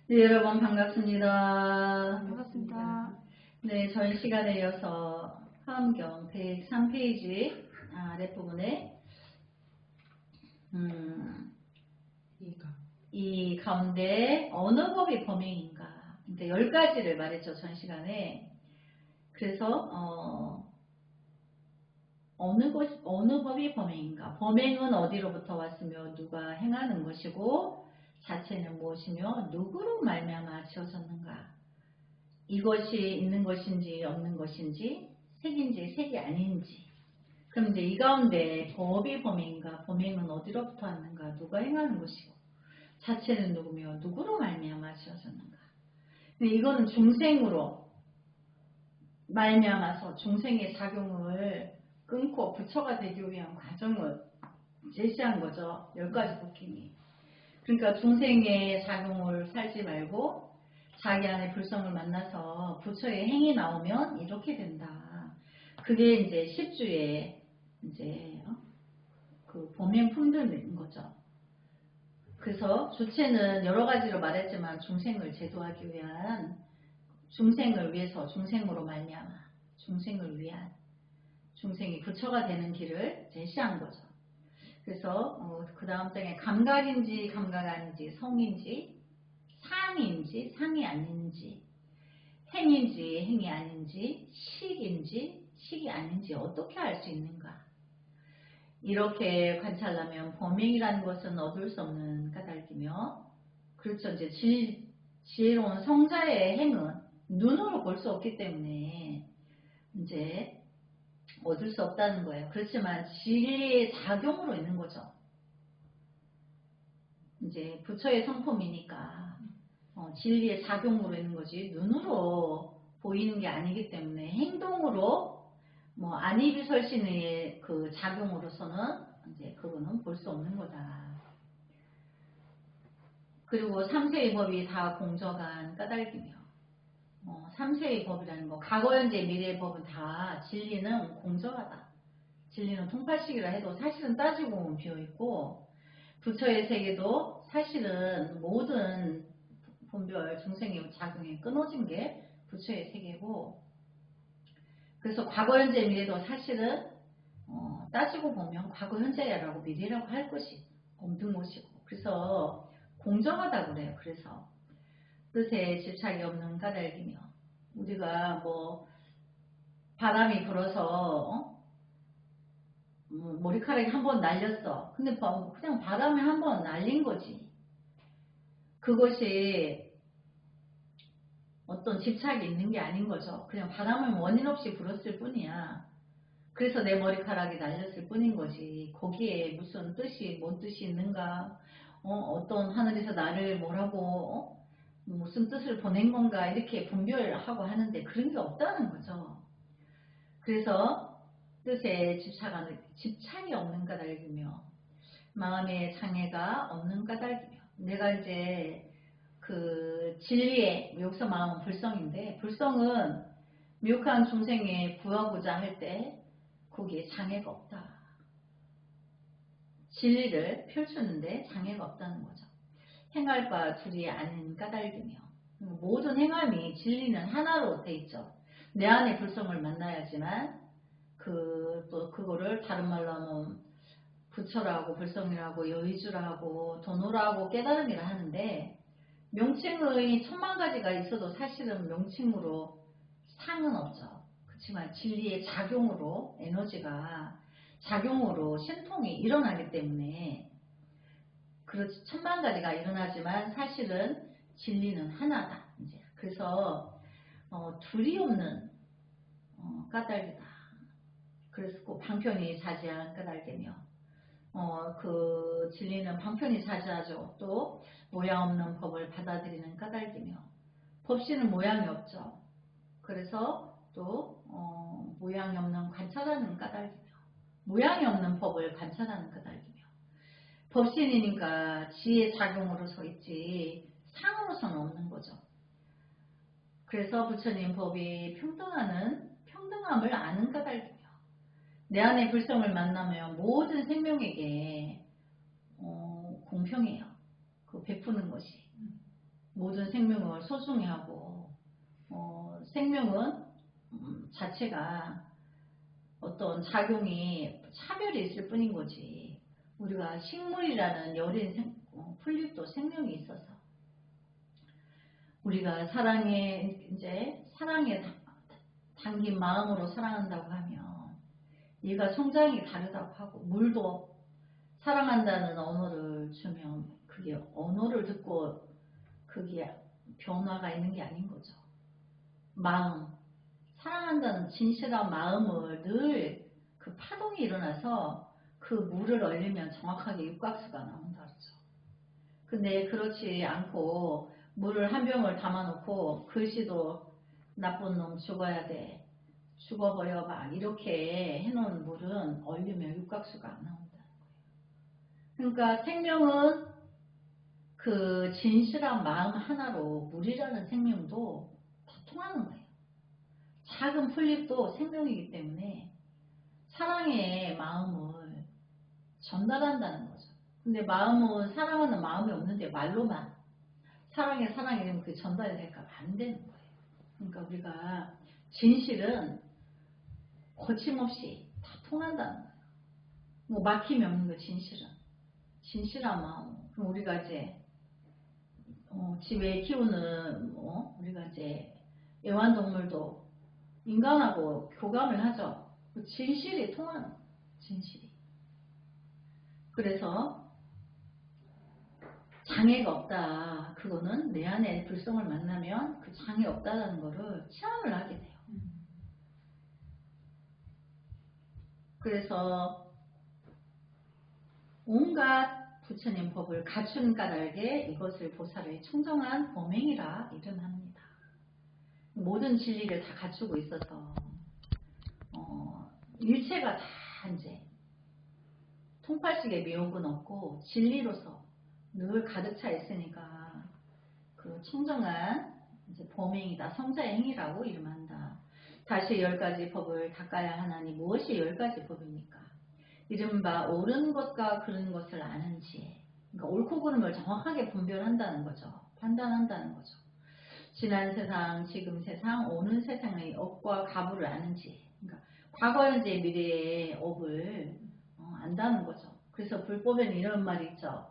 네, 여러분 반갑습니다. 반갑습니다. 네, 전 시간에 이어서 화엄경 103페이지 아랫부분에 이 가운데 어느 법이 범행인가, 그러니까 10가지를 말했죠, 전 시간에. 그래서 어느 법이 범행인가, 범행은 어디로부터 왔으며 누가 행하는 것이고 자체는 무엇이며 누구로 말미암아 지어졌는가, 이것이 있는 것인지 없는 것인지, 색인지 색이 아닌지. 그럼 이제 이 가운데 법이 범행인가, 범행은 어디로부터 왔는가, 누가 행하는 것이고 자체는 누구며 누구로 말미암아 지어졌는가. 근데 이거는 중생으로 말미암아서 중생의 작용을 끊고 부처가 되기 위한 과정을 제시한 거죠. 10가지 복행이. 그러니까 중생의 작용을 살지 말고 자기 안에 불성을 만나서 부처의 행이 나오면 이렇게 된다. 그게 이제 10주의 이제 그 범행 품들인 거죠. 그래서 주체는 여러 가지로 말했지만 중생을 제도하기 위한, 중생을 위해서, 중생으로 말미암아 중생을 위한, 중생이 부처가 되는 길을 제시한 거죠. 그래서 그 다음 장에 감각인지 감각 아닌지, 성인지 상인지 상이 아닌지, 행인지 행이 아닌지, 식인지 식이 아닌지 어떻게 알 수 있는가. 이렇게 관찰하면 범행이라는 것은 얻을 수 없는 까닭이며, 그렇죠. 이제 지혜로운 성자의 행은 눈으로 볼 수 없기 때문에 이제 얻을 수 없다는 거예요. 그렇지만 진리의 작용으로 있는 거죠. 이제 부처의 성품이니까 진리의 작용으로 있는 거지, 눈으로 보이는 게 아니기 때문에 행동으로 안이비설신의 그 작용으로서는 이제 그거는 볼 수 없는 거다. 그리고 삼세의 법이 다 공정한 까닭이며, 삼세의 법이라는 거, 과거 현재 미래의 법은 다 진리는 공정하다. 진리는 통팔식이라 해도 사실은 따지고 보면 비어있고, 부처의 세계도 사실은 모든 분별 중생의 작용이 끊어진 게 부처의 세계고, 그래서 과거 현재 미래도 사실은 따지고 보면 과거 현재라고 미래라고 할 것이 없는 것이고, 그래서 공정하다고 그래요. 그래서 뜻에 집착이 없는 까닭이며, 우리가 바람이 불어서 머리카락이 한번 날렸어. 근데 그냥 바람에 한번 날린 거지. 그것이 어떤 집착이 있는 게 아닌 거죠. 그냥 바람을 원인 없이 불었을 뿐이야. 그래서 내 머리카락이 날렸을 뿐인 거지. 거기에 무슨 뜻이, 뭔 뜻이 있는가, 어떤 하늘에서 나를 뭐라고, 무슨 뜻을 보낸 건가, 이렇게 분별하고 하는데 그런 게 없다는 거죠. 그래서 뜻에 집착이 없는 까닭이며, 마음의 장애가 없는 까닭이며, 내가 이제 그 진리에, 여기서 마음은 불성인데, 불성은 미혹한 중생에 구하고자 할 때 거기에 장애가 없다. 진리를 펼치는데 장애가 없다는 거죠. 행할 바 둘이 아닌 까닭이며, 모든 행함이 진리는 하나로 돼 있죠. 내 안에 불성을 만나야지만 또 그거를 다른 말로 하면 부처라고 불성이라고 여의주라고 도노라고 깨달음이라 하는데, 명칭의 10,000가지가 있어도 사실은 명칭으로 상은 없죠. 그렇지만 진리의 작용으로, 에너지가 작용으로 신통이 일어나기 때문에 그렇지, 10,000,000가지가 일어나지만 사실은 진리는 하나다. 이제 그래서 둘이 없는 까닭이다. 그래서 꼭 방편이 자제한 까닭이며, 그 진리는 방편이 자제하죠. 또 모양 없는 법을 받아들이는 까닭이며, 법신은 모양이 없죠. 그래서 또 모양이 없는 관찰하는 까닭이며, 모양이 없는 법을 관찰하는 까닭이며, 법신이니까 지혜 작용으로 서 있지 상으로서는 없는 거죠. 그래서 부처님 법이 평등함을 아는 까닭이며, 내 안의 불성을 만나면 모든 생명에게 공평해요. 그 베푸는 것이 모든 생명을 소중히 하고 생명은 자체가 어떤 작용이 차별이 있을 뿐인 거지. 우리가 식물이라는 여린 풀잎도 생명이 있어서 우리가 사랑에 담긴 마음으로 사랑한다고 하면 얘가 성장이 다르다고 하고, 물도 사랑한다는 언어를 주면 그게 언어를 듣고 그게 변화가 있는 게 아닌 거죠. 마음, 사랑한다는 진실한 마음을 늘 그 파동이 일어나서 그 물을 얼리면 정확하게 육각수가 나온다 그러죠. 근데 그렇지 않고 물을 한 병을 담아놓고 글씨도 나쁜 놈 죽어야 돼, 죽어버려, 막 이렇게 해놓은 물은 얼리면 육각수가 안 나온다는 거예요. 그러니까 생명은 그 진실한 마음 하나로 물이라는 생명도 다 통하는 거예요. 작은 풀잎도 생명이기 때문에 사랑의 마음을 전달한다는 거죠. 근데 마음은, 사랑하는 마음이 없는데 말로만 사랑해 이러면 그게 전달이 될까? 안 되는 거예요. 그러니까 우리가 진실은 거침없이 다 통한다는 거예요. 뭐 막힘이 없는 거, 진실한 마음. 그럼 우리가 이제 집에 키우는 우리가 이제 애완동물도 인간하고 교감을 하죠. 그 진실이 통하는 거예요. 진실이. 그래서 장애가 없다. 그거는 내 안에 불성을 만나면 그 장애 없다라는 거를 체험을 하게 돼요. 그래서 온갖 부처님 법을 갖춘 까닭에 이것을 보살의 청정한 범행이라 이름합니다. 모든 진리를 다 갖추고 있어서 일체가 다 이제 통팔식의 미혹은 없고 진리로서 늘 가득 차 있으니까 그 청정한 이제 범행이다, 성자의 행위라고 이름한다. 다시 10가지 법을 닦아야 하나니 무엇이 10가지 법입니까? 이른바 옳은 것과 그른 것을 아는 지혜. 그러니까 옳고 그름을 정확하게 분별한다는 거죠. 판단한다는 거죠. 지난 세상, 지금 세상, 오는 세상의 업과 가부를 아는 지혜. 그러니까 과거, 현재, 미래의 업을 안다는 거죠. 그래서 불법에는 이런 말이 있죠.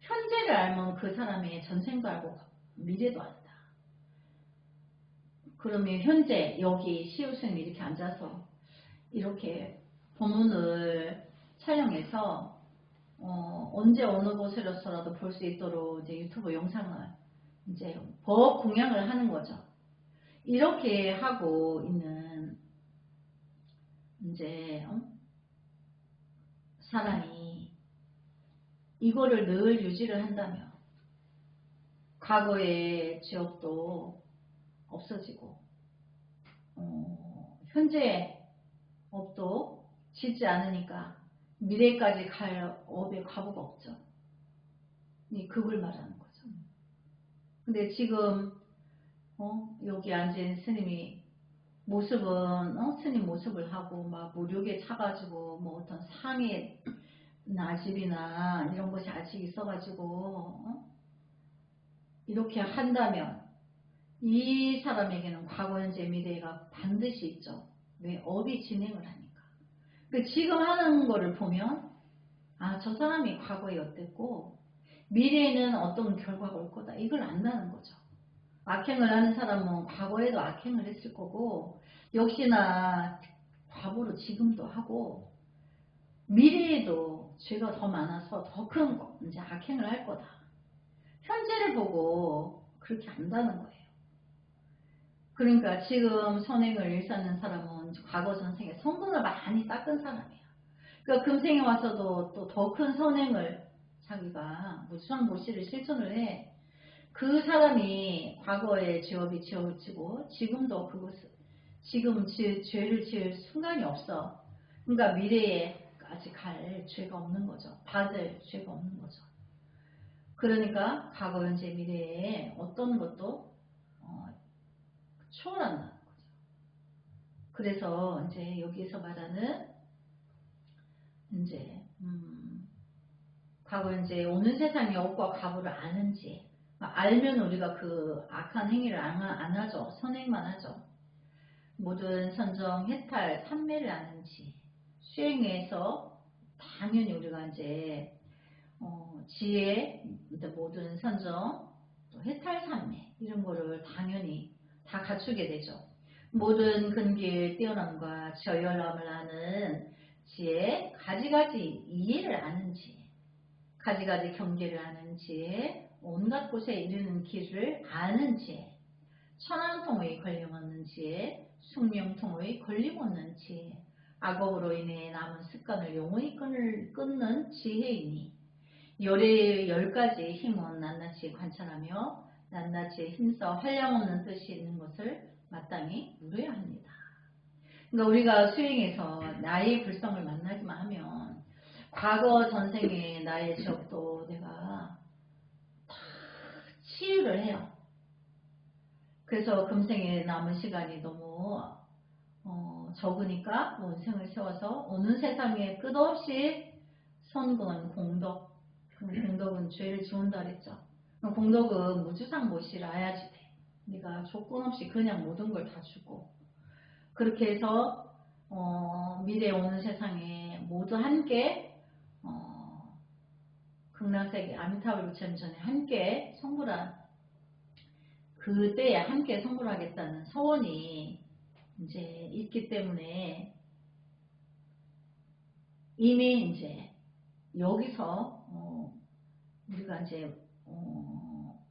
현재를 알면 그 사람의 전생도 알고 미래도 안다. 그러면 현재 여기 시우스님이 이렇게 앉아서 이렇게 본문을 촬영해서 언제 어느 곳에서라도 볼 수 있도록 이제 유튜브 영상을 이제 법 공양을 하는 거죠. 이렇게 하고 있는 이제 사람이 이거를 늘 유지를 한다면 과거의 지업도 없어지고 현재 업도 짓지 않으니까 미래까지 갈 업의 과부가 없죠. 이 극을 말하는 거죠. 근데 지금 여기 앉은 스님이 모습은 스님 모습을 하고 막 무력에 차가지고 뭐 어떤 상의 나집이나 이런 것이 아직 있어가지고 이렇게 한다면 이 사람에게는 과거, 현재, 미래가 반드시 있죠. 왜? 업이 진행을 하니까. 그러니까 지금 하는 거를 보면 저 사람이 과거에 어땠고 미래에는 어떤 결과가 올 거다. 이걸 안다는 거죠. 악행을 하는 사람은 과거에도 악행을 했을 거고 역시나 과보로 지금도 하고 미래에도 죄가 더 많아서 더 큰 이제 악행을 할 거다. 현재를 보고 그렇게 안다는 거예요. 그러니까 지금 선행을 일삼는 사람은 과거 전생에 성공을 많이 닦은 사람이야. 그러니까 금생에 와서도 또 더 큰 선행을 자기가 무수한보시를 실천을 해. 그 사람이 과거에 죄업이 지어지고 지금도 그것을 지금 죄를 지을 순간이 없어. 그러니까 미래에까지 갈 죄가 없는 거죠. 받을 죄가 없는 거죠. 그러니까 과거, 현재, 미래에 어떤 것도 초월한다는 거죠. 그래서 이제 여기서 말하는 이제 과거, 현재, 오는 세상의 업과 가부를 아는지 알면 우리가 그 악한 행위를 안 하죠. 선행만 하죠. 모든 선정, 해탈, 삼매를 아는 지혜. 수행에서 당연히 우리가 이제 지혜, 모든 선정, 또 해탈, 삼매 이런 거를 당연히 다 갖추게 되죠. 모든 근기의 뛰어남과 저열함을 아는 지혜, 가지가지 이해를 아는 지혜, 가지가지 경계를 아는 지혜, 온갖 곳에 이르는 길을 아는 지혜, 천왕통의 권lim없는 지혜, 숙명통의 권lim없는 지혜, 악업으로 인해 남은 습관을 영원히 끊는 지혜이니 열의 10가지 힘은 낱낱이 관찰하며 낱낱이 힘써 한량없는 뜻이 있는 것을 마땅히 물어야 합니다. 그러니까 우리가 수행에서 나의 불성을 만나기만 하면 과거 전생에 나의 지업도 내가 다 치유를 해요. 그래서 금생에 남은 시간이 너무 적으니까 원생을 세워서 오는 세상에 끝없이 선근 공덕, 공덕은 죄를 지운다 그랬죠. 공덕은 무주상 모시를 아야지 돼. 네가 조건 없이 그냥 모든 걸 다 주고 그렇게 해서 미래 오는 세상에 모두 함께 극락세계 아미타불 부처님 전에 함께 성불한 그때에 함께 성불하겠다는 서원이 이제 있기 때문에 이미 이제 여기서 우리가 이제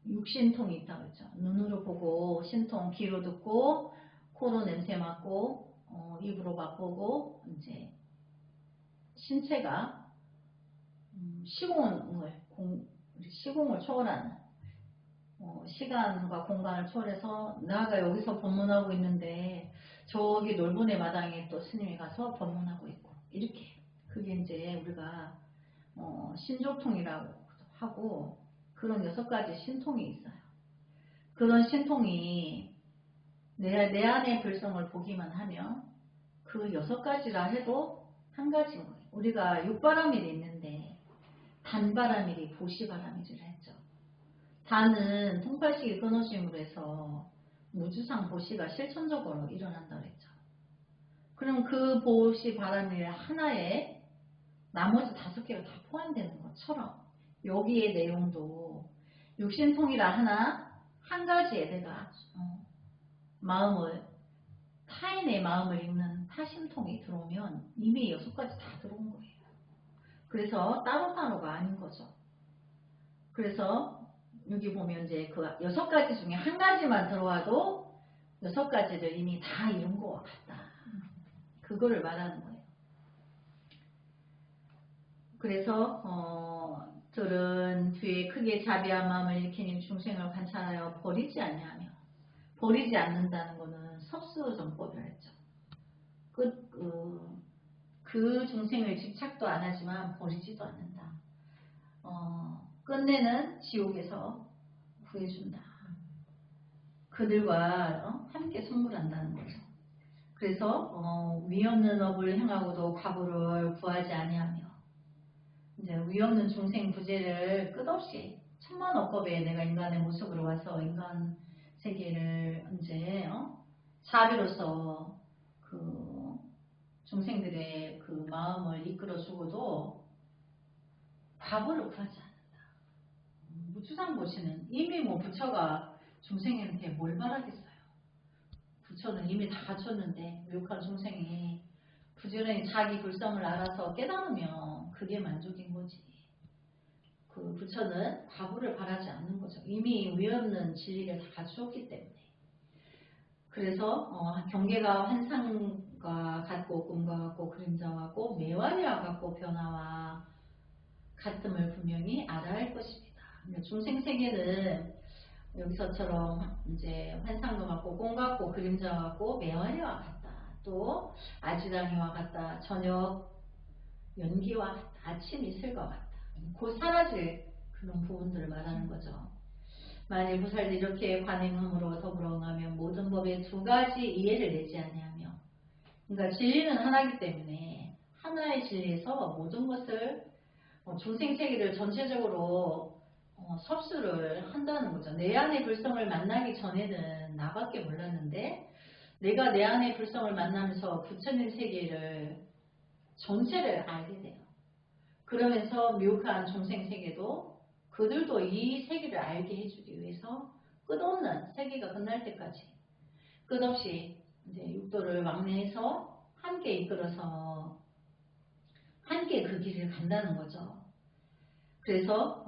육신통이 있다고 했죠. 눈으로 보고 신통, 귀로 듣고 코로 냄새 맡고 입으로 맛보고 이제 신체가 시공을 초월하는 시간과 공간을 초월해서 나가 여기서 법문하고 있는데 저기 놀부네 마당에 또 스님이 가서 법문하고 있고 이렇게 그게 이제 우리가 신조통이라고 하고 그런 6가지 신통이 있어요. 그런 신통이 내 안의 불성을 보기만 하면 그 6가지라 해도 한 가지인 거예요. 우리가 육바라밀이 있는데 단바라밀이 보시바라밀을 했죠. 단은 통팔식이 끊어짐으로 해서 무주상 보시가 실천적으로 일어난다고 했죠. 그럼 그 보시바라밀 하나에 나머지 5개가 다 포함되는 것처럼 여기의 내용도 육신통이라 하나 한 가지에 내가 타인의 마음을 읽는 타심통이 들어오면 이미 6가지 다 들어온 거예요. 그래서 따로따로가 아닌 거죠. 그래서 여기 보면 이제 그 6가지 중에 한 가지만 들어와도 6가지를 이미 다 이룬 것 같다. 그거를 말하는 거예요. 그래서 들은 뒤에 크게 자비한 마음을 일으키는 중생을 관찰하여 버리지 않냐며 버리지 않는다는 것은 섭수정법이라 했죠. 그 중생을 집착도 안 하지만 버리지도 않는다. 끝내는 지옥에서 구해준다. 그들과 함께 성불한다는 거죠. 그래서 위 없는 업을 행하고도 과보를 구하지 아니하며 이제 위 없는 중생 부재를 끝없이 천만 억겁에 내가 인간의 모습으로 와서 인간 세계를 이제 자비로서 그 중생들의 그 마음을 이끌어주고도 과보를 구하지 않는다. 무주상 보시는 이미 부처가 중생한테 뭘 바라겠어요. 부처는 이미 다 갖췄는데 무욕한 중생이 부지런히 자기 불성을 알아서 깨달으면 그게 만족인 거지. 그 부처는 과보를 바라지 않는 거죠. 이미 위 없는 진리를 다 갖추었기 때문에. 그래서 경계가 환상과 같고 꿈과 같고 그림자와 같고 매화리와 같고 변화와 같음을 분명히 알아야 할 것입니다. 중생 세계는 여기서처럼 이제 환상과 같고 꿈 같고 그림자와 같고 매화리와 같다. 또 아지랑이와 같다. 저녁 연기와 같다. 아침 이슬과 같다. 곧 사라질 그런 부분들을 말하는 거죠. 만일 무살이 이렇게 관행함으로 더불어 응하면 모든 법의 2가지 이해를 내지 아니하며 그러니까 진리는 하나이기 때문에 하나의 진리에서 모든 것을 중생세계를 전체적으로 섭수를 한다는 거죠. 내 안의 불성을 만나기 전에는 나밖에 몰랐는데 내가 내 안의 불성을 만나면서 부처님 세계를 전체를 알게 돼요. 그러면서 미혹한 종생 세계도 그들도 이 세계를 알게 해주기 위해서 끝없는 세계가 끝날 때까지 끝없이 이제 육도를 왕래해서 함께 이끌어서 함께 그 길을 간다는 거죠. 그래서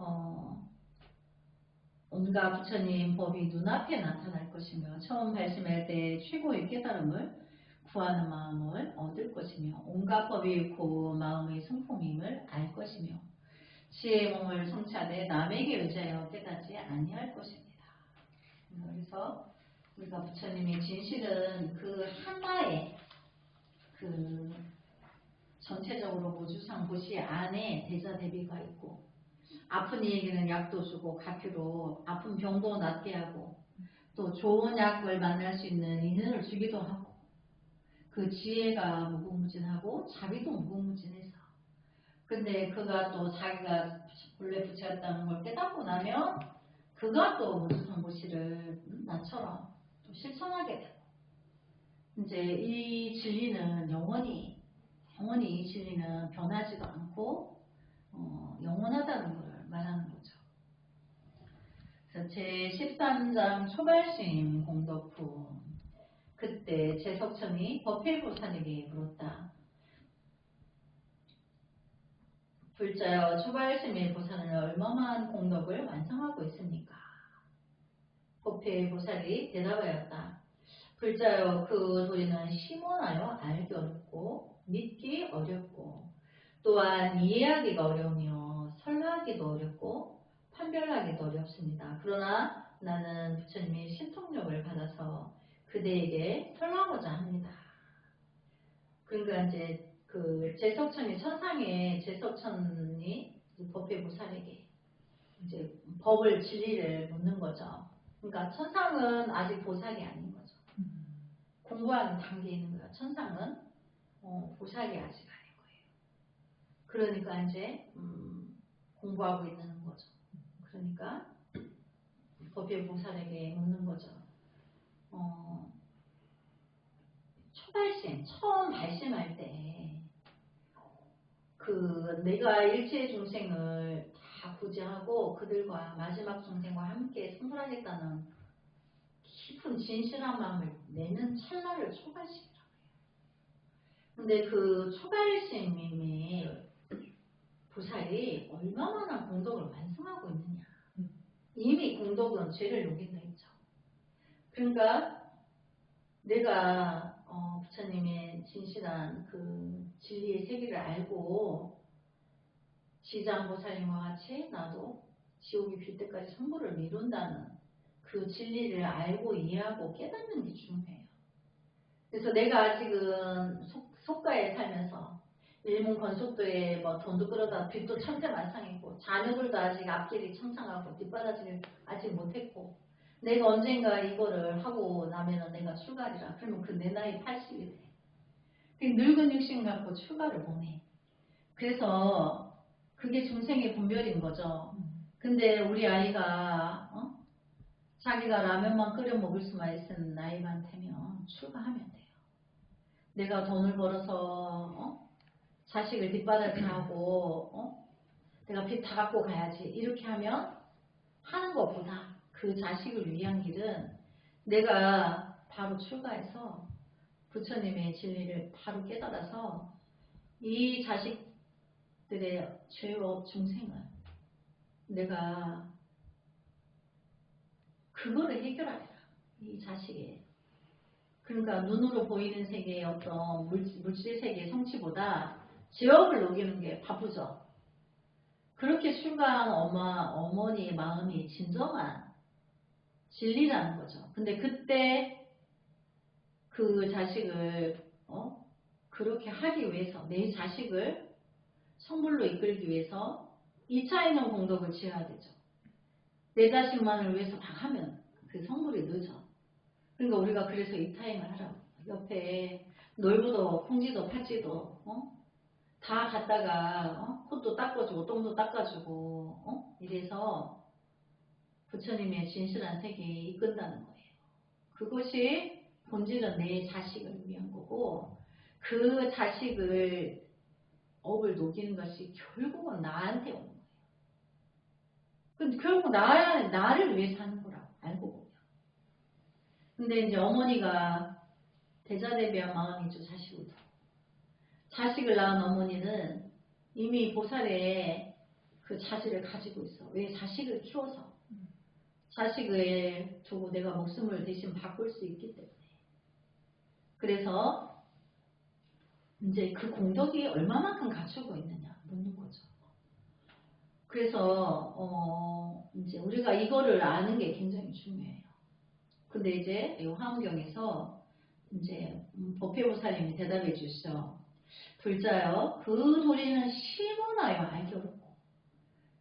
온갖 부처님 법이 눈앞에 나타날 것이며 처음 발심할 때 최고의 깨달음을 구하는 마음을 얻을 것이며 온갖 법이 고 마음의 성품임을 알 것이며 지혜의 몸을 성취하되 남에게 의지하여 깨닫지 아니할 것입니다. 그래서 우리가 부처님의 진실은 그 하나의 그 전체적으로 모주상 고시 안에 대자대비가 있고 아픈 이에게는 약도 주고 가큐로 아픈 병도 낫게 하고 또 좋은 약을 만날 수 있는 인연을 주기도 하고 그 지혜가 무궁무진하고 자비도 무궁무진해서 근데 그가 또 자기가 본래 부처였다는 걸 깨닫고 나면 그가 또 모주상 고시를 나처럼 또 실천하게 되고 이제 이 진리는 영원히 이 진리는 변하지도 않고 영원하다는 걸 말하는 거죠. 그래서 제13장 초발심 공덕 후 그때 제석천이 법회보살에게 물었다. 불자여 초발심의 보살은 얼마만 공덕을 완성하고 있습니까? 법회보살이 대답하였다. 불자여 그 도리는 심원하여 알기 어렵고 믿기 어렵고 또한 이해하기가 어려우며 설명하기도 어렵고 판별하기도 어렵습니다. 그러나 나는 부처님의 신통력을 받아서 그대에게 설명하고자 합니다. 그러니까 이제 그 제석천이 천상의 제석천이 법회보살에게 이제 법을 진리를 묻는 거죠. 그러니까 천상은 아직 보살이 아닌 거죠. 공부하는 단계에 있는 거예요. 천상은 보살이 아직 아닌 거예요. 그러니까 이제 공부하고 있는 거죠. 그러니까 법회보살에게 묻는 거죠. 초발심, 처음 발심할 때 그 내가 일체 중생을 다 구제하고 그들과 마지막 중생과 함께 성불하겠다는 깊은 진실한 마음을 내는 찰나를 초발심이라고 해요. 근데 그 초발심의 보살이 얼마나 공덕을 완성하고 있느냐. 이미 공덕은 죄를 녹인다 했죠. 그러니까 내가 부처님의 진실한 그 진리의 세계를 알고 지장보살님과 같이 나도 지옥이 빌 때까지 성불을 미룬다는 그 진리를 알고 이해하고 깨닫는 게 중요해요. 그래서 내가 아직은 속가에 살면서 일본 건속도에 뭐 돈도 끌어다 빚도 천태만상이고 자녀들도 아직 앞길이 청창하고 뒷바라지를 아직 못했고 내가 언젠가 이거를 하고 나면은 내가 출가리라. 그러면 그 내 나이 80이 돼. 그 늙은 육신 갖고 출가를 못해. 그래서 그게 중생의 분별인 거죠. 근데 우리 아이가 자기가 라면만 끓여 먹을 수만 있는 나이만 되면 출가하면 돼요. 내가 돈을 벌어서 자식을 뒷바라지하고 내가 빚 다 갖고 가야지 이렇게 하면 하는 것보다 그 자식을 위한 길은 내가 바로 출가해서 부처님의 진리를 바로 깨달아서 이 자식들의 죄업 중생을 내가 그거를 해결하리라. 이 자식의 그러니까 눈으로 보이는 세계의 어떤 물질 세계의 성취보다 죄업을 녹이는 게 바쁘죠. 그렇게 출가한 어머니의 마음이 진정한 진리라는 거죠. 근데 그때 그 자식을 그렇게 하기 위해서 내 자식을 성불로 이끌기 위해서 2차에는 공덕을 지어야 되죠. 내 자식만을 위해서 막 하면 그 성불이 늦어. 그러니까 우리가 그래서 2타임을 하라고. 옆에 놀부도 콩지도 팥지도 다 갖다가 코도 닦아주고 똥도 닦아주고 이래서 부처님의 진실한 세계에 이끈다는 거예요. 그것이 본질은 내 자식을 위한 거고, 그 자식을 업을 녹이는 것이 결국은 나한테 오는 거예요. 근데 결국 나를 위해 사는 거라고 알고 보면. 근데 이제 어머니가 대자대비한 마음이죠. 자식을 낳은 어머니는 이미 보살의 그 자질을 가지고 있어. 왜? 자식을 키워서. 자식을 두고 내가 목숨을 대신 바꿀 수 있기 때문에. 그래서 이제 그 공덕이 얼마만큼 갖추고 있느냐 묻는 거죠. 그래서 이제 우리가 이거를 아는 게 굉장히 중요해요. 근데 이제 이 화엄경에서 이제 법회보살님이 대답해 주시죠. 불자여, 그 도리는 심오나요 알기 어렵고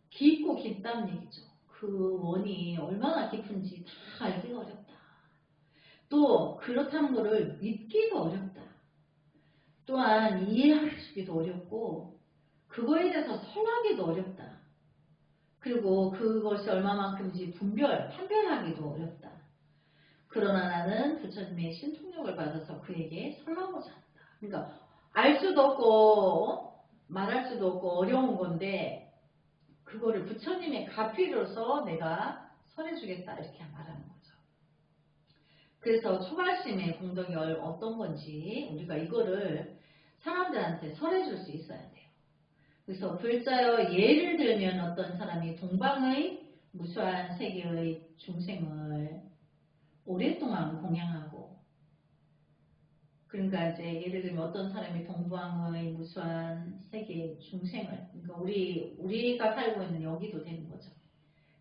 깊고 깊다는 얘기죠. 그 원이 얼마나 깊은지 다 알기가 어렵다. 또 그렇다는 것을 믿기도 어렵다. 또한 이해하기도 어렵고 그거에 대해서 설하기도 어렵다. 그리고 그것이 얼마만큼인지 판별하기도 어렵다. 그러나 나는 부처님의 신통력을 받아서 그에게 설하고자 한다. 그러니까 알 수도 없고 말할 수도 없고 어려운 건데 그거를 부처님의 가피로서 내가 설해주겠다 이렇게 말하는 거죠. 그래서 초발심의 공덕이 어떤 건지 우리가 이거를 사람들한테 설해줄 수 있어야 돼요. 그래서 불자여 예를 들면 어떤 사람이 동방의 무수한 세계의 중생을 오랫동안 공양하고, 그러니까 이제 예를 들면 어떤 사람이 동방의 무수한 세계의 중생을, 그러니까 우리가 살고 있는 여기도 되는 거죠.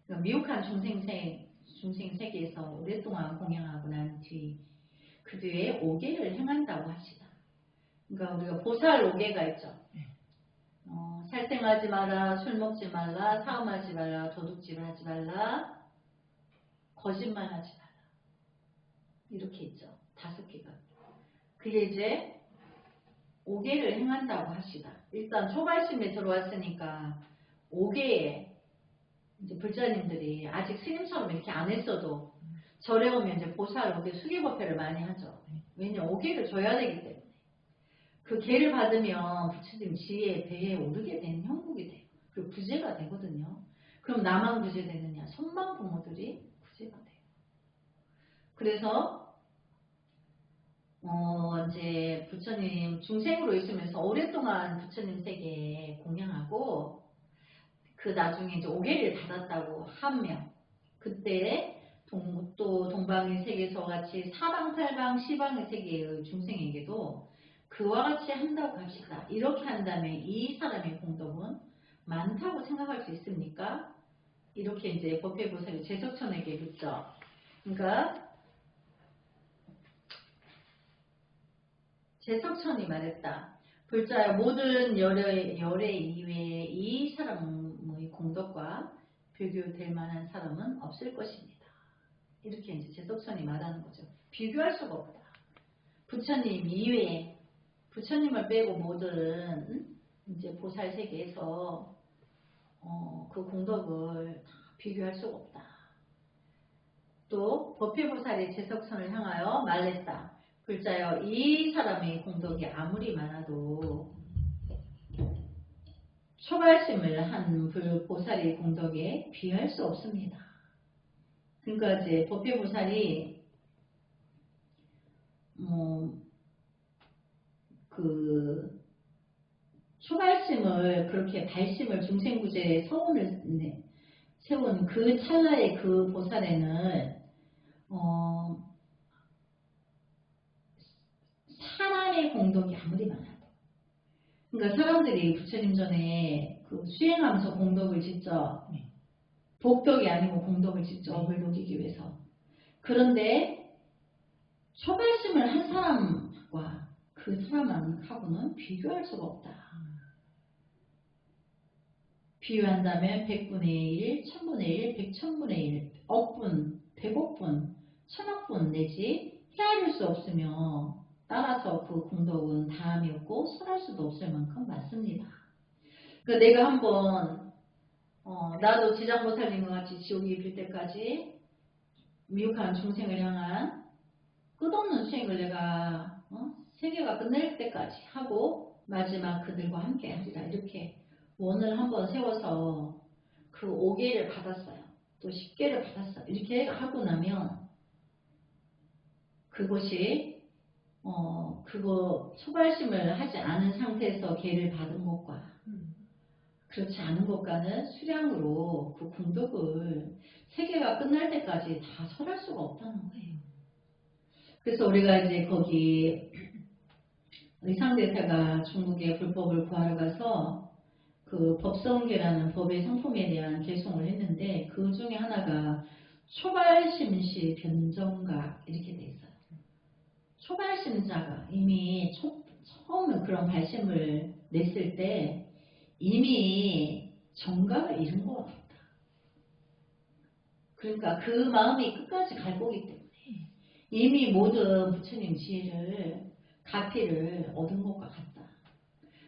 그러니까 미혹한 중생 세계에서 오랫동안 공양하고 난 뒤, 그 뒤에 오계를 행한다고 합시다. 그러니까 우리가 보살 오계가 있죠. 살생하지 마라, 술 먹지 말라, 사음하지 말라, 도둑질 하지 말라, 거짓말하지 말라. 이렇게 있죠. 5개가. 그게 이제 5개를 행한다고 합시다. 일단 초발심에 들어왔으니까 5개의 이제 불자님들이 아직 스님처럼 이렇게 안 했어도 절에 오면 이제 보살 5개 수기법회를 많이 하죠. 왜냐면 5개를 줘야 되기 때문에. 그 개를 받으면 부처님 지혜의 배에 오르게 되는 형국이 돼요. 그리고 구제가 되거든요. 그럼 나만 구제되느냐? 손만 부모들이 구제가 돼요. 그래서 이제 부처님 중생으로 있으면서 오랫동안 부처님 세계에 공양하고 그 나중에 이제 오계를 받았다고 하면 그때 또 동방의 세계에서 같이 사방팔방 시방의 세계의 중생에게도 그와 같이 한다고 합시다. 이렇게 한다면 이 사람의 공덕은 많다고 생각할 수 있습니까? 이렇게 이제 법회보살이 제석천에게 묻죠. 그러니까 제석천이 말했다. 불자여 모든 열애 이외에 이 사람의 공덕과 비교될 만한 사람은 없을 것입니다. 이렇게 이제 제석천이 말하는 거죠. 비교할 수가 없다. 부처님 이외에 부처님을 빼고 모든 이제 보살 세계에서 그 공덕을 다 비교할 수가 없다. 또 법회보살이 제석천을 향하여 말했다. 불자여 이 사람의 공덕이 아무리 많아도 초발심을 한 보살의 공덕에 비할 수 없습니다. 그러니까 이제 법회보살이 그 초발심을 그렇게 발심을 중생구제에 세운 그 찰나의 그 보살에는 사람의 공덕이 아무리 많아도, 그러니까 사람들이 부처님 전에 그 수행하면서 공덕을 짓죠. 복덕이 아니고 공덕을 짓죠. 업을 녹이기 위해서. 그런데 초발심을 한 사람과 그 사람하고는 비교할 수가 없다. 비유한다면 100분의 1, 1000분의 1, 100,000분의 1, 억분, 100억분, 1000억분 내지 헤아릴 수 없으며 따라서 그 공덕은 다함이 없고 설할 수도 없을 만큼 많습니다. 그러니까 내가 한번 나도 지장보살님과 같이 지옥에 입힐 때까지 미혹한 중생을 향한 끝없는 수행을 내가 세계가 끝날 때까지 하고 마지막 그들과 함께 하리라. 이렇게 원을 한번 세워서 그 5개를 받았어요. 또 10개를 받았어요. 이렇게 하고 나면 그것이 그거 초발심을 하지 않은 상태에서 개를 받은 것과 그렇지 않은 것과는 수량으로 그 공덕을 세계가 끝날 때까지 다 설할 수가 없다는 거예요. 그래서 우리가 이제 거기 의상대사가 중국의 불법을 구하러 가서 그 법성계라는 법의 성품에 대한 개송을 했는데 그 중에 하나가 초발심시 변정각 이렇게 돼 있어요. 초발심자가 이미 처음 그런 발심을 냈을 때 이미 정각을 잃은 것 같다. 그러니까 그 마음이 끝까지 갈 거기 때문에 이미 모든 부처님 지혜를 가피를 얻은 것과 같다.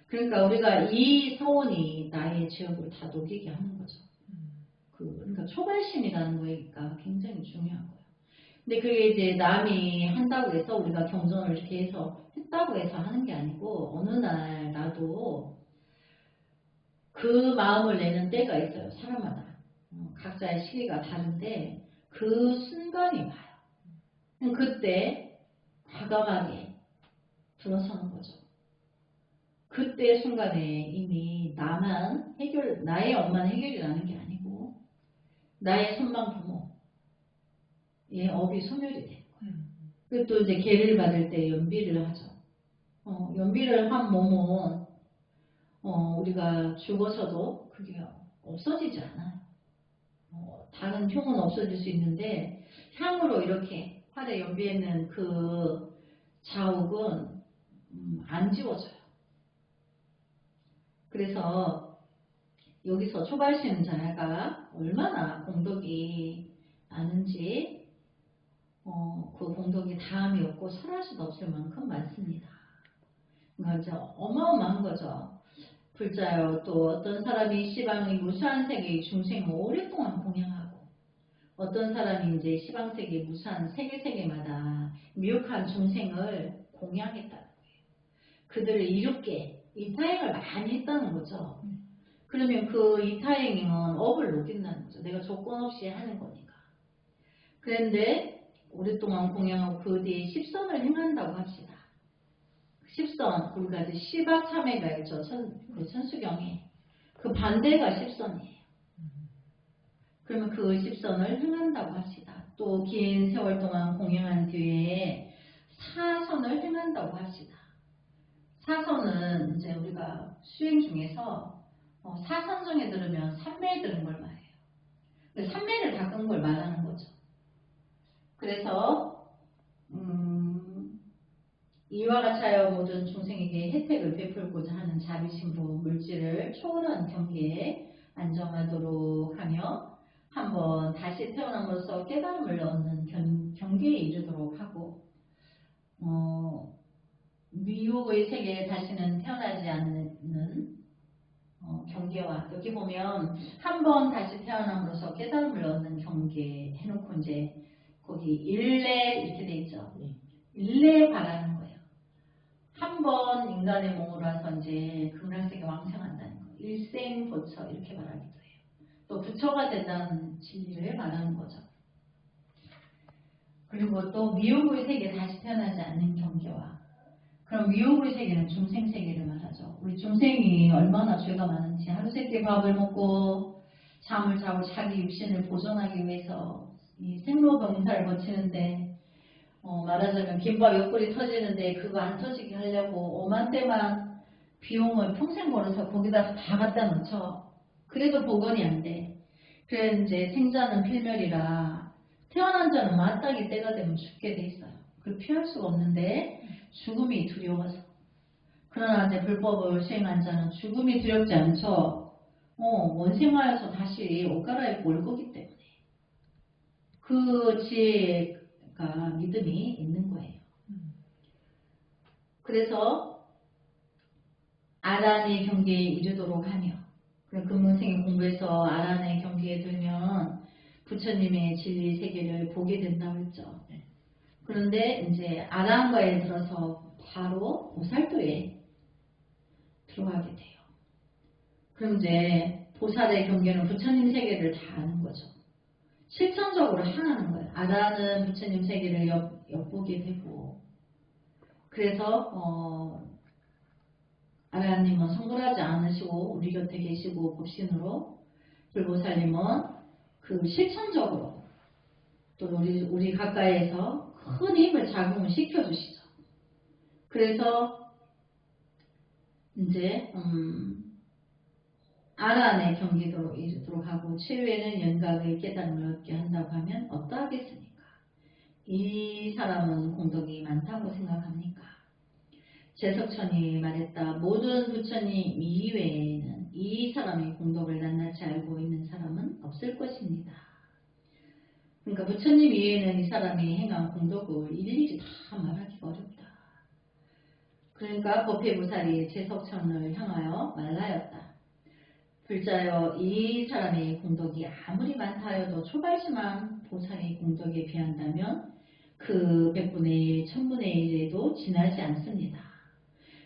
그러니까 우리가 이 서원이 나의 지역을 다 녹이게 하는 거죠. 그러니까 초발심이라는 거니까 굉장히 중요한 거예요. 근데 그게 이제 남이 한다고 해서 우리가 경전을 이렇게 해서 했다고 해서 하는 게 아니고 어느 날 나도 그 마음을 내는 때가 있어요. 사람마다. 각자의 시기가 다른데 그 순간이 와요. 그때 과감하게 들어서는 거죠. 그때 순간에 이미 나의 엄마는 해결이 나는 게 아니고 나의 선망 부모의 업이 소멸이 되는 거예요. 그리고 또 이제 계를 받을 때 연비를 하죠. 연비를 한 몸은 우리가 죽어서도 그게 없어지지 않아요. 다른 흉은 없어질 수 있는데 향으로 이렇게 활에 연비했는 그 자욱은 안 지워져요. 그래서 여기서 초발심자가 얼마나 공덕이 많은지 그 공덕이 다음이 없고 설할 수도 없을 만큼 많습니다. 그러니까 이제 어마어마한 거죠. 불자요. 또 어떤 사람이 시방의 무수한 세계의 중생을 오랫동안 공양하고 어떤 사람이 이제 시방세계 무수한 세계마다 미혹한 중생을 공양했다는 거예요. 그들을 이롭게 이타행을 많이 했다는 거죠. 그러면 그 이타행은 업을 녹인다는 거죠. 내가 조건 없이 하는 거니까. 그런데 오랫동안 공양하고 그 뒤에 십선을 행한다고 합시다. 십선, 우리가 이제 시박참회가 있죠. 천수경에. 그 반대가 십선이에요. 그러면 그 십선을 행한다고 합시다. 또 긴 세월 동안 공양한 뒤에 사선을 행한다고 합시다. 사선은 이제 우리가 수행 중에서 사선 중에 들으면 삼매에 들은 걸 말해요. 근데 삼매를 닦은 걸 말하는 거죠. 그래서 이와 같이 하여 모든 중생에게 혜택을 베풀고자 하는 자비심으로 물질을 초월한 경계에 안정하도록 하며 한번 다시 태어남으로써 깨달음을 얻는 경계에 이르도록 하고 미혹의 세계에 다시는 태어나지 않는 경계와 여기 보면 한번 다시 태어남으로써 깨달음을 얻는 경계 해놓고 이제 거기 일례 이렇게 돼 있죠. 일례에 바라는 거예요. 한 번 인간의 몸으로 와서 이제 극락세계 왕생한다는 거. 일생보처 이렇게 말하기도 해요. 또 부처가 된다는 진리를 말하는 거죠. 그리고 또 미혹의 세계에 다시 태어나지 않는 경계와 그럼 미혹의 세계는 중생세계를 말하죠. 우리 중생이 얼마나 죄가 많은지 하루 세끼 밥을 먹고 잠을 자고 자기 육신을 보존하기 위해서 이 생로병사를 거치는데 말하자면 김밥 옆구리 터지는데 그거 안 터지게 하려고 오만대만 비용을 평생 벌어서 거기다 다 갖다 놓죠. 그래도 복원이 안 돼. 그래 이제 생자는 필멸이라 태어난 자는 마땅히 때가 되면 죽게 돼 있어요. 그걸 피할 수가 없는데 죽음이 두려워서. 그러나 이제 불법을 수행한 자는 죽음이 두렵지 않죠. 원생하여서 다시 옷 갈아입고 올 거기 때문에. 그 지혜가 믿음이 있는 거예요. 그래서 아란의 경계에 이르도록 하며 금문생이 공부해서 아란의 경지에 들면 부처님의 진리 세계를 보게 된다고 했죠. 그런데 이제 아란과에 들어서 바로 보살도에 들어가게 돼요. 그럼 이제 보살의 경계는 부처님 세계를 다 아는 거죠. 실천적으로 향하는 거예요. 아란은 부처님 세계를 엿보게 되고, 그래서 아란님은 성불하지 않으시고 우리 곁에 계시고 법신으로, 불보살님은 그 실천적으로 또 우리 가까이에서 큰 힘을 작용을 시켜주시죠. 그래서 이제 아란의 경지도로 이르도록 하고, 최후에는 연각의 깨달음을 얻게 한다고 하면 어떠하겠습니까? 이 사람은 공덕이 많다고 생각합니까? 제석천이 말했다. 모든 부처님 이외에는 이 사람의 공덕을 낱낱이 알고 있는 사람은 없을 것입니다. 그러니까 부처님 이외에는 이 사람이 행한 공덕을 일일이 다 말하기가 어렵다. 그러니까 법회보살이 제석천을 향하여 말하였다. 불자여, 이 사람의 공덕이 아무리 많다 하여도 초발심한 보살의 공덕에 비한다면 그 100분의 1, 1000분의 1에도 지나지 않습니다.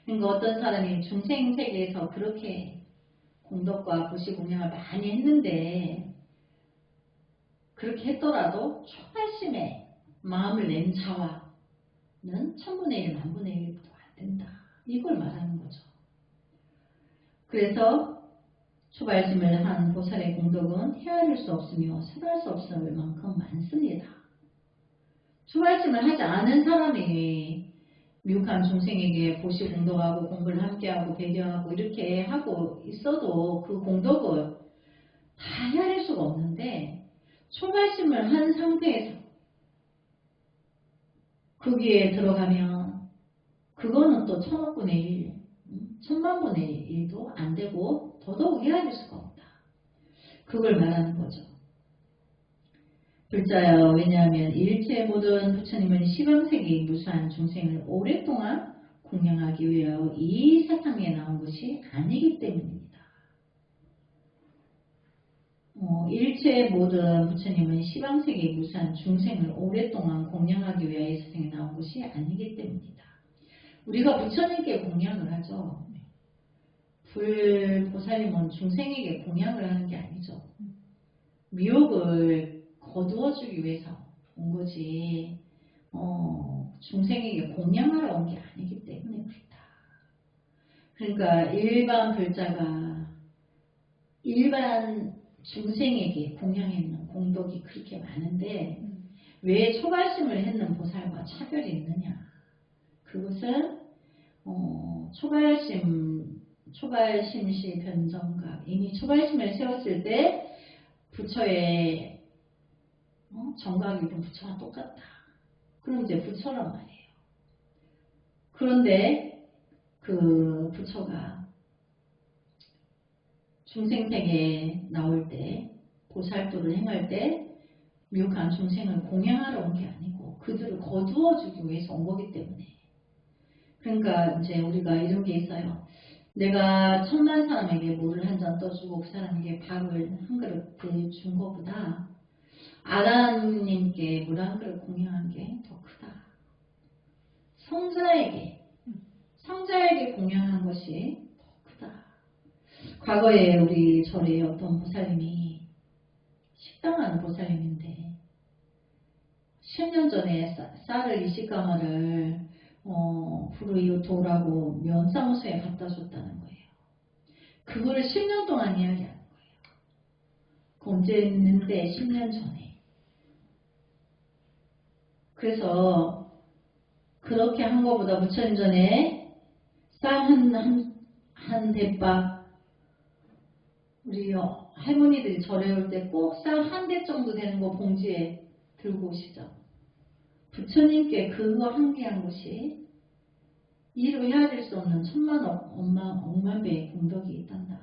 그러니까 어떤 사람이 중생세계에서 그렇게 공덕과 보시 공양을 많이 했는데, 그렇게 했더라도 초발심에 마음을 낸 자와는 1000분의 1, 10,000분의 1도 안 된다. 이걸 말하는 거죠. 그래서 초발심을 한 보살의 공덕은 헤아릴 수 없으며 설할 수 없을 만큼 많습니다. 초발심을 하지 않은 사람이 미혹한 중생에게 보시 공덕하고 공부를 함께하고 배경하고 이렇게 하고 있어도 그 공덕을 다 헤아릴 수가 없는데, 초발심을 한 상태에서 거기에 들어가면 그거는 또 1000억분의 1, 1000만분의 1도 안 되고 더더욱 헤아릴 수가 없다. 그걸 말하는 거죠. 불자여, 왜냐하면 일체 모든 부처님은 시방세계의 무수한 중생을 오랫동안 공양하기 위하여 이 사상에 나온 것이 아니기 때문입니다. 일체 모든 부처님은 시방세계의 무수한 중생을 오랫동안 공양하기 위하여 이 세상에 나온 것이 아니기 때문입니다. 우리가 부처님께 공양을 하죠. 불보살님은 중생에게 공양을 하는 게 아니죠. 미혹을 거두어주기 위해서 온 거지, 중생에게 공양하러 온 게 아니기 때문에 그렇다. 그러니까 일반 불자가 일반 중생에게 공양했는 공덕이 그렇게 많은데 왜 초발심을 했는 보살과 차별이 있느냐? 그것은 초발심시 변정각, 이미 초발심을 세웠을 때 부처의 정각이든 부처와 똑같다. 그럼 이제 부처란 말이에요. 그런데 그 부처가 중생세계에 나올 때, 보살도를 행할 때 미혹한 중생을 공양하러 온 게 아니고 그들을 거두어주기 위해서 온 거기 때문에. 그러니까 이제 우리가 이런 게 있어요. 내가 1000만 사람에게 물을 한 잔 떠주고 그 사람에게 밥을 한 그릇 준 것보다 아란님께 물 한 그릇 공양한 게 더 크다. 성자에게 공양한 것이 더 크다. 과거에 우리 절에 어떤 보살님이, 식당하는 보살님인데 10년 전에 쌀을 20가마를 불우이웃도라고 면사무소에 갖다 줬다는 거예요. 그거를 10년 동안 이야기하는 거예요. 언제였는데 10년 전에. 그래서 그렇게 한 것보다 부처님 전에 쌀 한 대밥, 우리 할머니들이 절에 올 때 꼭 쌀 한 대 정도 되는 거 봉지에 들고 오시죠. 부처님께 그거 함께한 것이 이로 헤아릴 수 없는 억만 배의 공덕이 있단다.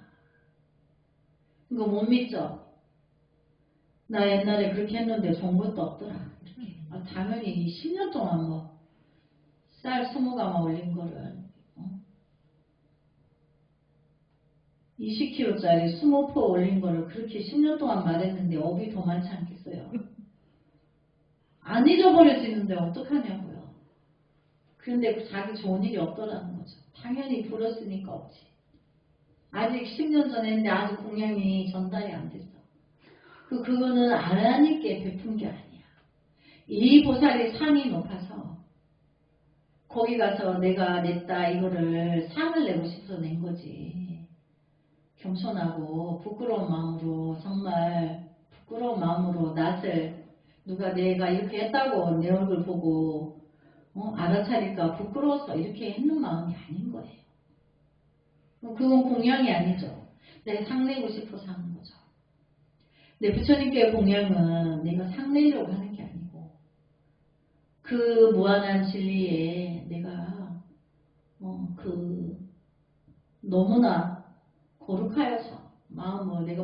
이거 못 믿죠? 나 옛날에 그렇게 했는데 좋은 것도 없더라. 이렇게. 당연히 10년 동안 쌀 20가마 올린 거를 20kg짜리 20포 올린 거를 그렇게 10년 동안 말했는데 업이 더 많지 않겠어요? 안 잊어버려지는데 어떡하냐고요. 그런데 자기 좋은 일이 없더라는 거죠. 당연히 불었으니까 없지. 아직 10년 전에 했는데 아직 공양이 전달이 안 됐어. 그거는 하나님께 베푼 게 아니야. 이 보살이 상이 높아서 거기 가서 내가 냈다 이거를 상을 내고 싶어서 낸 거지. 겸손하고 부끄러운 마음으로 정말 부끄러운 마음으로 낯을 누가 내가 이렇게 했다고 내 얼굴 보고 알아차릴까 부끄러워서 이렇게 했는 마음이 아닌 거예요. 그건 공양이 아니죠. 내가 상내고 싶어서 하는 거죠. 근데 부처님께 공양은 내가 상내려고 하는 게 아니고 그 무한한 진리에 내가 너무나 거룩하여서 내가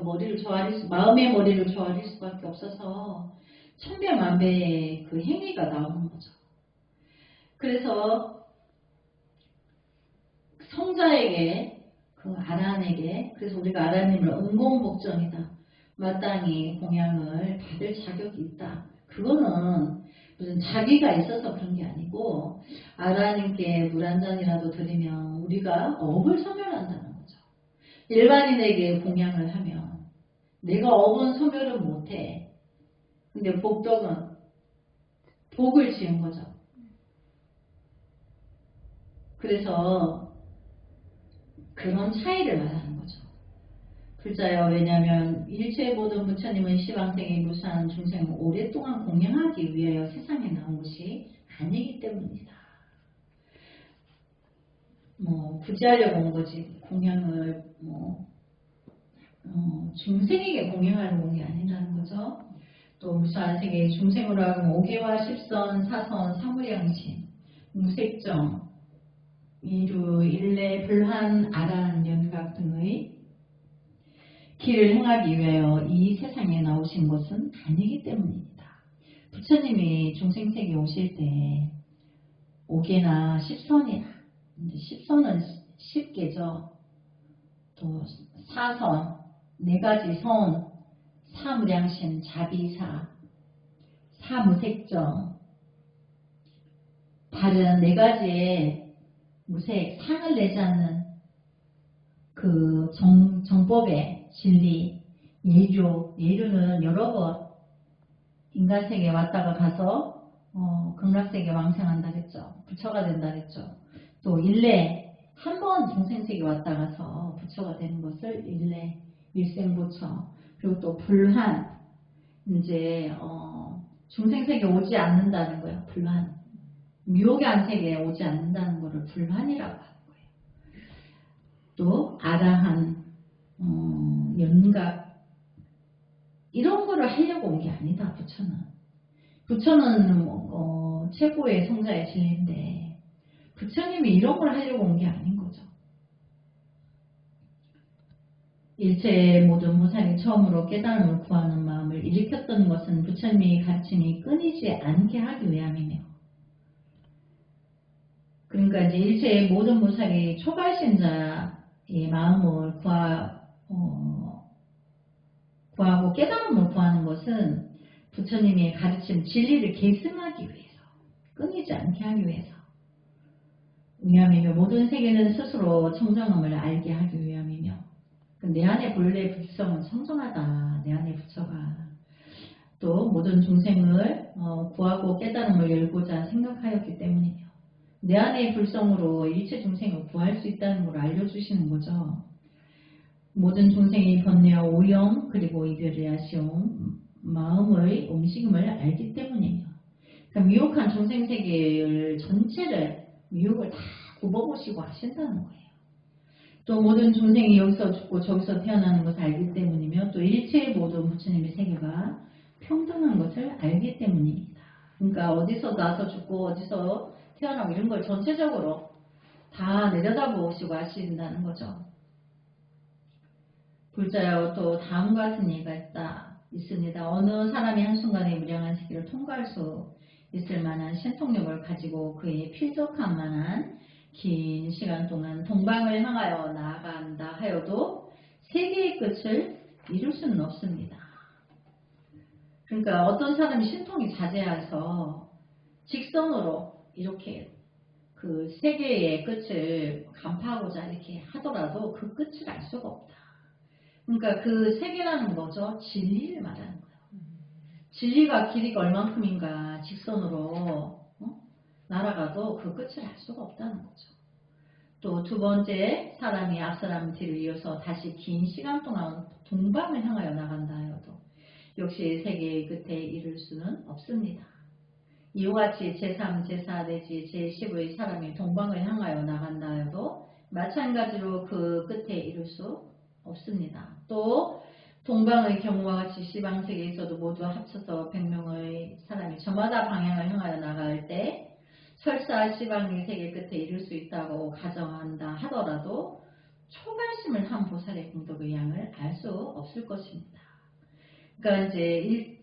마음의 머리를 조아릴 수밖에 없어서 천배만배의 그 행위가 나오는 거죠. 그래서 성자에게 그 아라한에게 그래서 우리가 아라한님을 은공복전이다. 마땅히 공양을 받을 자격이 있다. 그거는 무슨 자기가 있어서 그런 게 아니고 아라한님께 물 한 잔이라도 드리면 우리가 업을 소멸한다는 거죠. 일반인에게 공양을 하면 내가 업은 소멸을 못해. 근데 복덕은 복을 지은 거죠. 그래서 그런 차이를 말하는 거죠. 불자여 왜냐하면 일체 모든 부처님은 시방생의 무사한 중생을 오랫동안 공양하기 위하여 세상에 나온 것이 아니기 때문이다. 굳이 하려고 온 거지 공양을 중생에게 공양하려고 온 게 아니라는 거죠. 또 무사한 세계의 중생으로 하여금 오계와 십선, 사선, 사무량심, 무색정, 이루, 일례, 불환, 아란, 연각 등의 길을 행하기 위하여 이 세상에 나오신 것은 아니기 때문입니다. 부처님이 중생세계에 오실 때 5개나 10선이나 10선은 10개죠. 또 사선, 4가지 선, 사무량심, 자비사, 사무색정, 다른 4가지의 무색, 상을 내지 않는 그 정법의 진리, 예류는 여러 번 인간세계에 왔다가 가서 극락세계에 왕생한다 그랬죠. 부처가 된다 그랬죠. 또 일례, 한 번 중생세계에 왔다 가서 부처가 되는 것을 일례, 일생부처. 그리고 또 불한, 이제 중생세계에 오지 않는다는 거예요. 불한. 미혹의 안세계에 오지 않는다는 것을 불한이라고 하는 거예요. 또 아라한, 연각 이런 거를 하려고 온 게 아니다. 부처는 최고의 성자의 진리인데 부처님이 이런 걸 하려고 온 게 아닌 거죠. 일체의 모든 무상이 처음으로 깨달음을 구하는 마음을 일으켰던 것은 부처님이 가르침이 끊이지 않게 하기 위함이며, 그러니까 이제 일체의 모든 무상이 초발신자의 마음을 구하고 깨달음을 구하는 것은 부처님의 가르침 진리를 계승하기 위해서, 끊이지 않게 하기 위해서 위함이며, 모든 세계는 스스로 청정함을 알게 하기 위함이며, 내 안의 본래 불성은 청정하다. 내 안의 부처가 또 모든 중생을 구하고 깨달음을 열고자 생각하였기 때문이며, 내 안의 불성으로 일체 중생을 구할 수 있다는 걸 알려주시는 거죠. 모든 중생이 번뇌와 오염 그리고 이별의 아쉬움, 마음의 움직임을 알기 때문이며, 그러니까 미혹한 중생세계를 전체를 미혹을 다 굽어보시고 하신다는 거예요. 또 모든 중생이 여기서 죽고 저기서 태어나는 것을 알기 때문이며, 또 일체의 모든 부처님의 세계가 평등한 것을 알기 때문입니다. 그러니까 어디서 나서 죽고 어디서 태어나고 이런 걸 전체적으로 다 내려다보시고 하신다는 거죠. 불자여 또 다음과 같은 예가 있습니다. 어느 사람이 한순간에 무량한 세계를 통과할 수 있을 만한 신통력을 가지고 그에 필적한 만한 긴 시간 동안 동방을 향하여 나아간다 하여도 세계의 끝을 이룰 수는 없습니다. 그러니까 어떤 사람이 신통이 자제해서 직선으로 이렇게 그 세계의 끝을 간파하고자 이렇게 하더라도 그 끝을 알 수가 없다. 그러니까 그 세계라는 거죠. 진리를 말하는 거예요. 진리가 길이가 얼만큼인가 직선으로 날아가도 그 끝을 알 수가 없다는 거죠. 또 두 번째, 사람이 앞 사람 뒤를 이어서 다시 긴 시간 동안 동방을 향하여 나간다 하여도 역시 세계의 끝에 이를 수는 없습니다. 이와 같이 제3, 제4 내지 제15의 사람이 동방을 향하여 나간다 해도 마찬가지로 그 끝에 이룰 수 없습니다. 또 동방의 경우와 같이 시방세계에서도 모두 합쳐서 100명의 사람이 저마다 방향을 향하여 나갈 때 설사 시방의 세계 끝에 이룰 수 있다고 가정한다 하더라도 초발심을 한 보살의 공덕의 양을 알 수 없을 것입니다. 그러니까 이제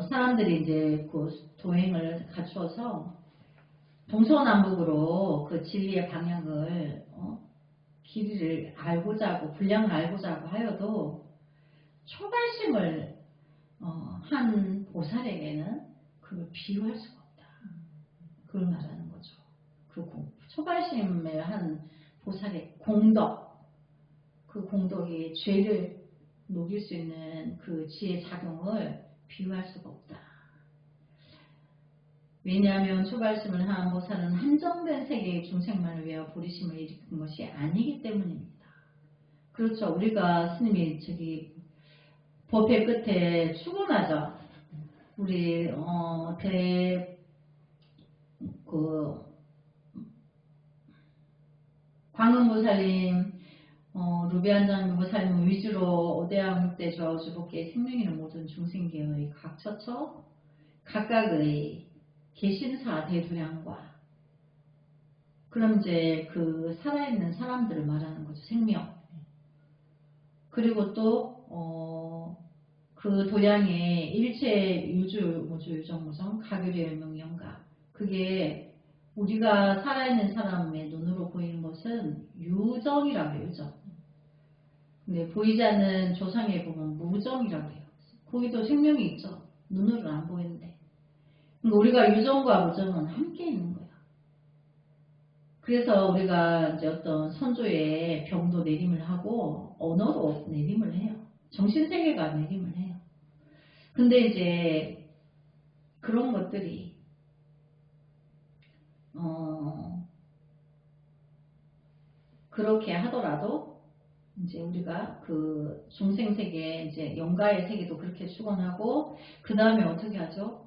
사람들이 이제 그 도행을 갖추어서 동서남북으로 그 진리의 방향을 길이를 알고자 하고 분량을 알고자 하고 하여도 초발심을 한 보살에게는 그걸 비유할 수가 없다. 그걸 말하는 거죠. 그 초발심을 한 보살의 공덕, 그 공덕이 죄를 녹일 수 있는 그 지혜 작용을 비유할 수가 없다. 왜냐하면 초발심을 한 보살은 한정된 세계의 중생만을 위하여 부리심을 일으킨 것이 아니기 때문입니다. 그렇죠. 우리가 스님이 저기 법회 끝에 축원하죠. 우리 광음보살님, 루비안장보살님 위주로 오대왕육대 좌우주법계의 생명이는 모든 중생계의 각처처 각각의 계신사 대도량과 그럼 이제 그 살아있는 사람들을 말하는 거죠. 생명. 그리고 또 그 도량의 일체 유주, 무주, 유정, 무정, 가교리, 열명, 영가. 그게 우리가 살아있는 사람의 눈으로 보이는 것은 유정이라고 해요. 유정. 근데 보이지 않는 조상에 보면 무정이라고 해요. 거기도 생명이 있죠. 눈으로는 안 보이는데. 그러니까 우리가 유정과 무정은 함께 있는 거예요. 그래서 우리가 이제 어떤 선조의 병도 내림을 하고 언어도 내림을 해요. 정신세계가 내림을 해요. 근데 이제 그런 것들이 그렇게 하더라도 이제 우리가 그 중생세계 이제 영가의 세계도 그렇게 축원하고 그 다음에 어떻게 하죠?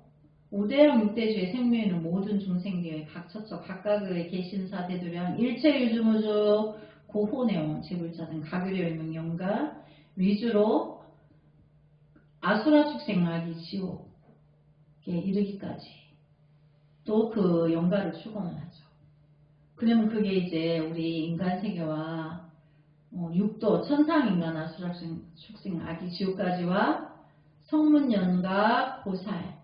오대영 육대주의 생명에는 모든 중생계의 각처처 각각의 계신사 대두량 일체 유주무주 고호내용 제불자 등 가교리 열명 영가 위주로 아수라 축생 악이 지옥에 이르기까지 또 그 영가를 축원을 하죠. 그러면 그게 이제 우리 인간 세계와 육도 천상인간 아수라 축생 악이 지옥까지와 성문연가 보살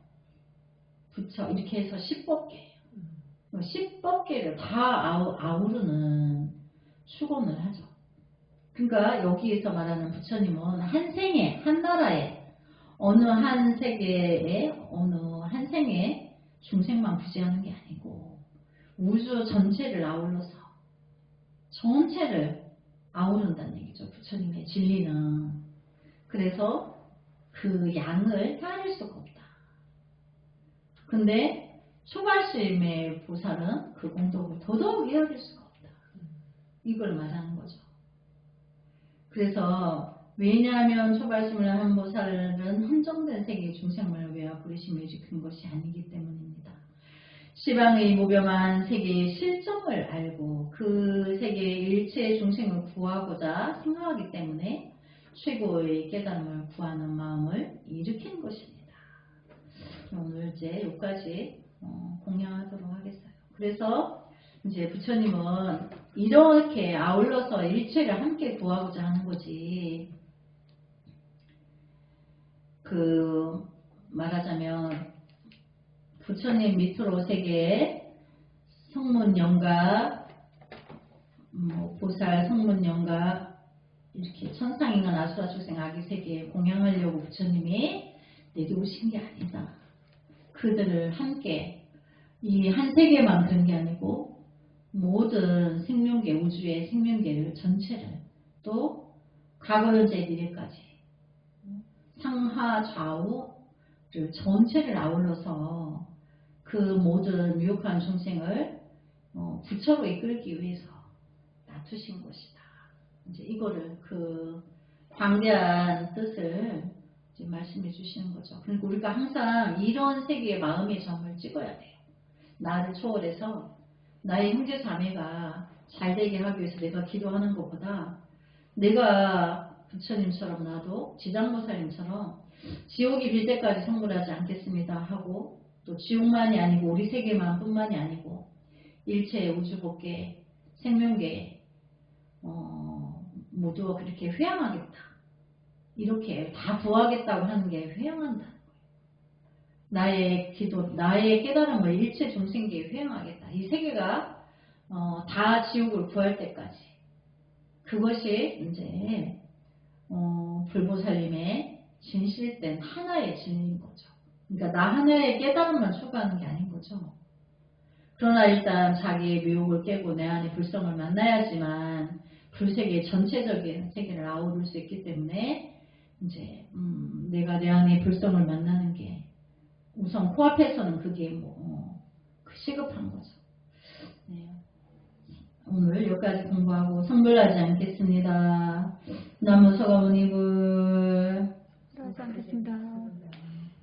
부처 이렇게 해서 10법계예요. 10법계를 다 아우르는 축원을 하죠. 그러니까 여기에서 말하는 부처님은 한 생에 한 나라에 어느 한 세계에 어느 한 생에 중생만 구제하는 게 아니고 우주 전체를 아울러서 전체를 아우른다는 얘기죠. 부처님의 진리는. 그래서 그 양을 헤아릴 수가 없다. 근데 초발심의 보살은 그 공덕을 더더욱 헤아릴 수가 없다. 이걸 말하는 거죠. 그래서 왜냐하면 초발심을 한 보살은 한정된 세계의 중생만을 위하여 부르심을 일으킨 것이 아니기 때문입니다. 시방의 무병한 세계의 실정을 알고 그 세계의 일체 중생을 구하고자 생각하기 때문에 최고의 깨달음을 구하는 마음을 일으킨 것입니다. 오늘 이제 여기까지 공양하도록 하겠어요. 그래서 이제 부처님은 이렇게 아울러서 일체를 함께 구하고자 하는 거지. 그 말하자면 부처님 밑으로 세계에 성문영가, 보살 성문영가 이렇게 천상인간 아수라 출생 아기 세계에 공양하려고 부처님이 내려오신 게 아니다. 그들을 함께 이 한 세계만 그런 게 아니고 모든 생명계 우주의 생명계를 전체를 또 과거 현재 미래까지 상하 좌우를 전체를 아울러서 그 모든 유혹한 중생을 부처로 이끌기 위해서 놔두신 것이다. 이제 이거를 그 광대한 뜻을 이제 말씀해 주시는 거죠. 그러니까 우리가 항상 이런 세계의 마음의 점을 찍어야 돼요. 나를 초월해서 나의 형제 자매가 잘 되게 하기 위해서 내가 기도하는 것보다 내가 부처님처럼 나도 지장보살님처럼 지옥이 빌 때까지 성불하지 않겠습니다 하고 또 지옥만이 아니고 우리 세계만 뿐만이 아니고 일체 우주법계 생명계 모두 그렇게 회양하겠다. 이렇게 다 구하겠다고 하는 게 회양한다는 거예요. 나의 기도, 나의 깨달음을 일체 중생계에 회양하겠다. 이 세계가 다 지옥을 구할 때까지 그것이 이제 불보살님의 진실된 하나의 진리인 거죠. 그러니까 나 하나의 깨달음만 추구하는 게 아닌 거죠. 그러나 일단 자기의 묘욕을 깨고 내 안에 불성을 만나야지만 불세계 전체적인 세계를 아우를 수 있기 때문에 이제 내가 내 안에 불성을 만나는 게 우선 코앞에서는 그게 시급한 거죠. 네. 오늘 여기까지 공부하고 성불하지 않겠습니다. 나무 서가모니불. 수고하셨습니다.